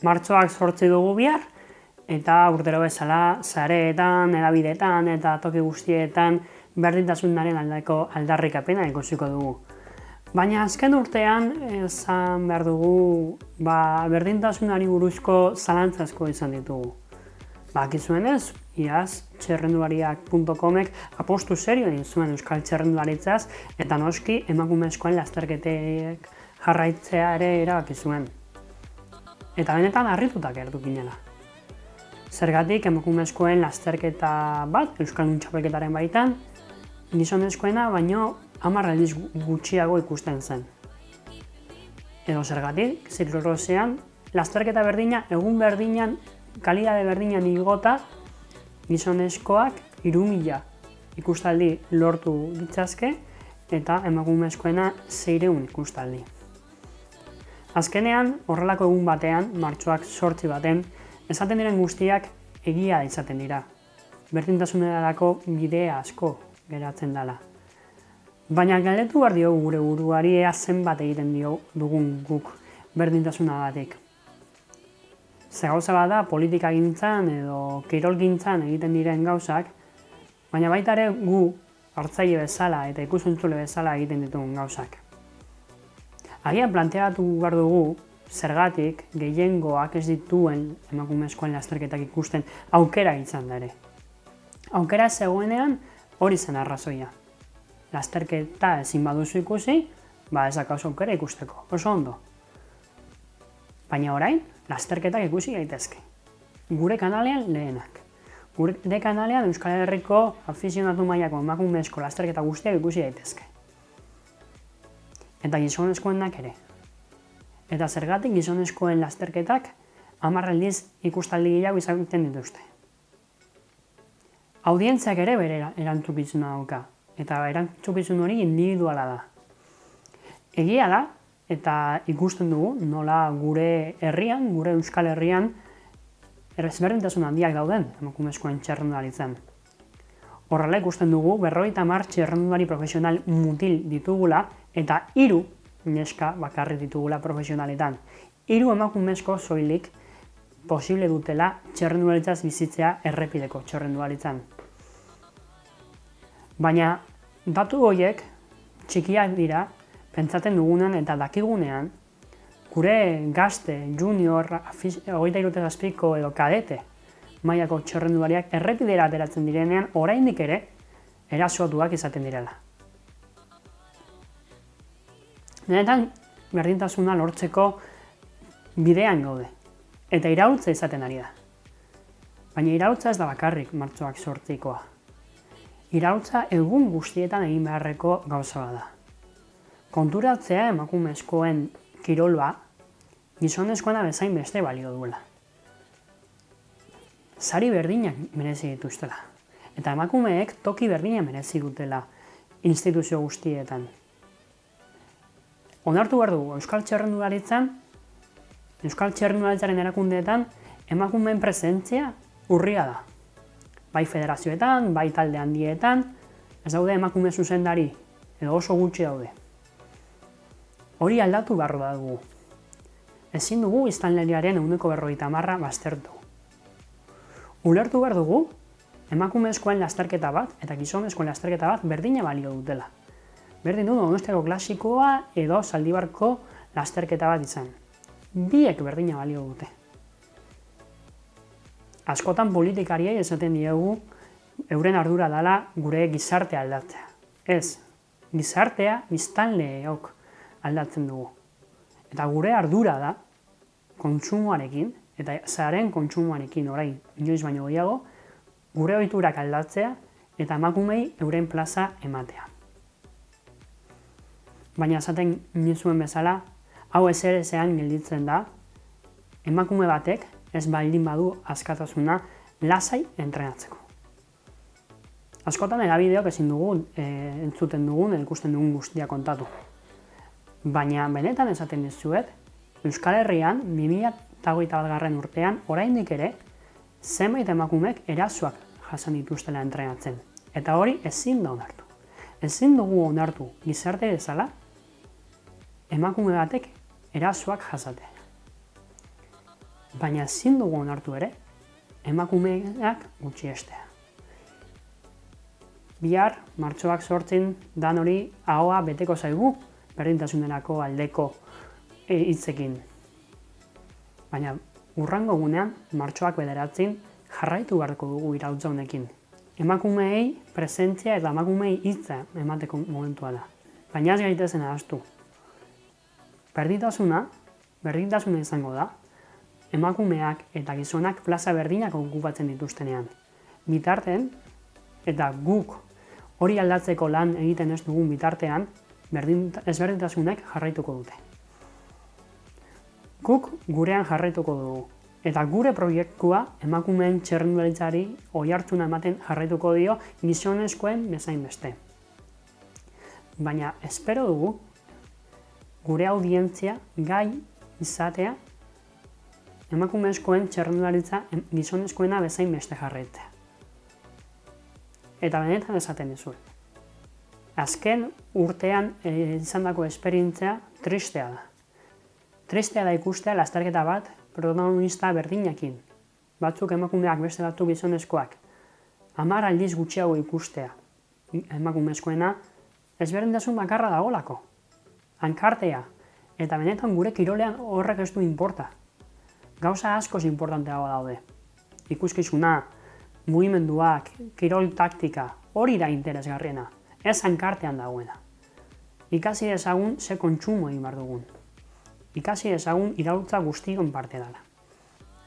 Martxoak 8 dugu bihar, eta urtero bezala sareetan, hedabideetan eta toki guztietan berdintasunaren aldeko aldarrikapena ikusiko dugu. Baina azken urtean esan behar dugu berdintasunari buruzko zalantzazko izan ditugu. Bakizuenez, iaz, txerrendulariak.comek apostu serio egin zuen euskal txerrendularitzaz eta noski emakumezkoen lasterketek jarraitzea ere erabaki zuen. Eta benetan harrituta gertu ginela. Zergatik emakumezkoen lasterketa bat euskaldun txapelketaren baitan, gizonezkoena baino 10 aldiz gutxiago ikusten zen. Edo zergatik, ziklo-krosean, lasterketa berdina, egun berdinan, kalidade berdinan igota, gizonezkoak 3.000 ikustaldi lortu ditzazke eta emakumezkoena 600 ikustaldi. Azkenean, horrelako egun batean, martxoak 8 baten, esaten diren guztiak egia izaten dira. Berdintasunerako bidea asko geratzen dela. Baina galdetu behar diogu gure buruari ea zenbat egiten dugun guk berdintasunagatik. Ze gauza bada politikagintzan edo kirolgintzan egiten diren gauzak, baina baita ere gu hartzaile bezala eta ikus-entzule bezala egiten ditugun gauzak. Agian planteatu behar dugu zergatik gehiengoak ez dituen emakumezkoen lasterketak ikusten aukera izan da ere. Aukera zegoenean hori zen arrazoia. Lasterketa ezin baduzu ikusi, ez dakauzu aukera ikusteko, oso ondo. Baina orain, lasterketak ikusi gaitezke. Gure kanalean lehenak. Gure kanalean Euskal Herriko afizionatu mailako emakumezko lasterketa guztiak ikusi daitezke. Eta gizonezkoenak ere. Eta zergatik gizonezkoen lasterketak 10 aldiz ikustaldi gehiago izaten dituzte. Audientziak ere bere erantzukizuna dauka, eta erantzukizun hori individuala da. Egia da, eta ikusten dugu nola gure herrian, gure Euskal Herrian, ezberdintasun handiak dauden emakumezkoen txerrendularitzan. Horrela ikusten dugu 50 txerrendulari profesional mutil ditugula eta 3 neska bakarrik ditugula profesionaletan. 3 emakumezko soilik posible dutela txerrendularitzaz bizitzea errepideko txerrendularitzan. Baina datu horiek txikiak dira pentsatzen dugunean eta dakigunean gure gazte, junior, 23 edo kadete mailako txerrendulariak errepidera ateratzen direnean oraindik ere erasotuak izaten direla. Benetan berdintasuna lortzeko bidean gaude eta iraultza izaten ari da. Baina iraultza ez da bakarrik martxoak 8koa. Iraultza egun guztietan egin beharreko gauza bada. Konturatzea emakumezkoen kirolba gizonezkoena bezain beste balio duela. Sari berdinak merezi dituztela. Eta emakumeek toki berdina merezi dutela instituzio guztietan. Onartu behar dugu, Euskal Txerrendularitzaren erakundeetan emakumeen presentzia urria da. Bai federazioetan, bai talde handietan, ez daude emakume zuzendari, edo oso gutxi daude. Hori aldatu behar dugu. Ezin dugu biztanleriaren 50% baztertu. Ulertu behar dugu, emakumezkoen lasterketa bat eta gizonezkoen lasterketa bat berdina balio dutela. Berdin du Donostiako klasikoa edo Zaldibarko lasterketa bat izan. Biek berdina balio dute. Askotan politikariei esaten diegu euren ardura dela gure gizartea aldatzea. Ez, gizartea biztanleok aldatzen dugu. Eta gure ardura da kontsumoarekin, eta zaren kontsumoarekin orain inoiz baino gehiago, gure ohiturak aldatzea eta emakumei euren plaza ematea. Baina esaten nizuen bezala, hau ezerezean gelditzen da, emakume batek ez baldin badu askatasuna lasai entrenatzeko. Askotan hedabideok ezin dugu entzuten dugun, ikusten dugun guztia kontatu. Baina benetan esaten dizuet, Euskal Herrian 2021 urtean oraindik ere zenbait emakumek erasoak jasan dituztela entrenatzen. Eta hori ezin da onartu. Ezin dugu onartu gizarte bezala emakume batek erasoak jasatea. baina ezin dugu onartu ere, emakumeak gutxiestea. Bihar, martxoak 8 dan hori ahoa beteko zaigu berdintasunerako aldeko hitzekin. Baina hurrengo egunean, martxoak 9 jarraitu beharko dugu iraultza honekin. Emakumeei presentzia eta emakumeei hitza emateko momentua da. Baina ez gaitezen ahaztu. Berdintasuna izango da, emakumeak eta gizonak plaza berdinak okupatzen dituztenean. Bitartean, eta guk hori aldatzeko lan egiten ez dugun bitartean, ezberdintasunek jarraituko dute. Guk gurean jarraituko dugu, eta gure proiektua emakumeen txirrindularitzari oihartzuna ematen jarraituko dio gizonezkoen bezain beste. Baina espero dugu gure audientzia gai izatea emakumezkoen txirrindularitza gizonezkoena bezain beste jarraitzea. Eta benetan esaten dizuet. Azken urtean izandako esperientzia tristea da. Tristea da ikustea lasterketa bat protagonista berdinakin. Batzuk emakumeak beste batzuk gizonezkoak. 10 aldiz gutxiago ikustea. Emakumezkoena ezberdintasun bakarra dagolako. Hankartea. Eta benetan gure kirolean horrek ez du inporta. Gauza askoz importanteago daude. Ikuskizuna, mugimenduak, kirol taktika, hori da interesgarriena. Ez hankartean dagoena. Ikasi dezagun ze kontsumo egin behar dugun. Ikasi dezagun iraultza guztion parte dela.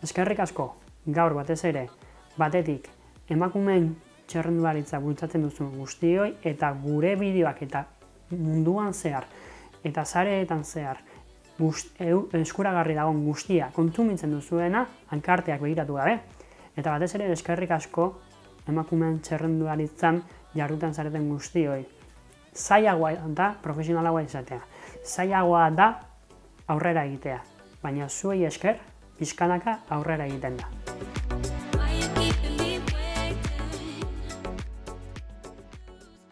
Eskerrik asko, gaur batez ere, batetik, emakumeen txirrindularitza bultzatzen duzuen guztioi eta gure bideoak eta munduan zehar eta sareetan zehar eskuragarri dagoen guztia kontsumitzen duzuena hankarteak begiratu gabe. Eta batez ere eskerrik asko emakumeen txirrindularitzan jarduten zareten guztioi. Zailagoa da profesionalagoa izatea. Zailagoa da aurrera egitea. Baina zuei esker, pixkanaka aurrera egiten da.